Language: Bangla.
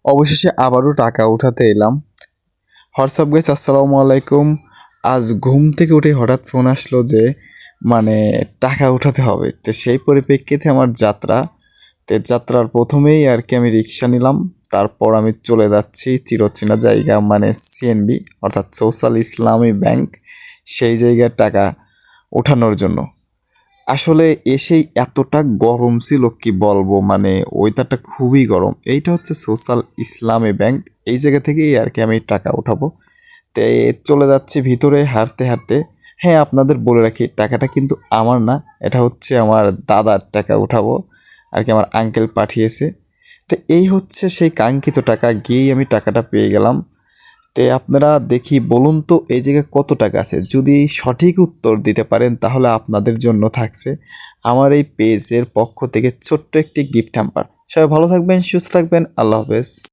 অবশেষে আবারও টাকা উঠাতে এলাম। হোয়াটসঅ্যাপ গাইস, আসসালামু আলাইকুম। আজ ঘুম থেকে উঠে হঠাৎ ফোন আসলো যে মানে টাকা উঠাতে হবে। তো সেই পরিপ্রেক্ষিতে আমার যাত্রা, যাত্রার প্রথমেই আর কি আমি রিক্সা নিলাম। তারপর আমি চলে যাচ্ছি চিরচেনা জায়গা, মানে সিএনবি অর্থাৎ সোশ্যাল ইসলামী ব্যাংক, সেই জায়গার টাকা ওঠানোর জন্য। আসলে এসেই এতটা গরম ছিল কি বলবো, মানে ওয়েদারটা খুবই গরম। এইটা হচ্ছে সোশ্যাল ইসলামী ব্যাংক, এই জায়গা থেকেই আর কি আমি টাকা উঠাবো। তে চলে যাচ্ছি ভিতরে হাঁটতে হাঁটতে। হ্যাঁ, আপনাদের বলে রাখি, টাকাটা কিন্তু আমার না, এটা হচ্ছে আমার দাদার টাকা উঠাবো আর কি, আমার আঙ্কেল পাঠিয়েছে। তো এই হচ্ছে সেই কাঙ্ক্ষিত টাকা, গিয়েই আমি টাকাটা পেয়ে গেলাম। তে আপনারা দেখি বলুন তো এই জায়গায় কত টাকা আছে। যদি সঠিক উত্তর দিতে পারেন তাহলে আপনাদের জন্য থাকছে আমার এই পেজের পক্ষ থেকে ছোট্ট একটি গিফট হ্যাম্পার। সবাই ভালো থাকবেন, সুস্থ থাকবেন, আল্লাহ হাফেজ।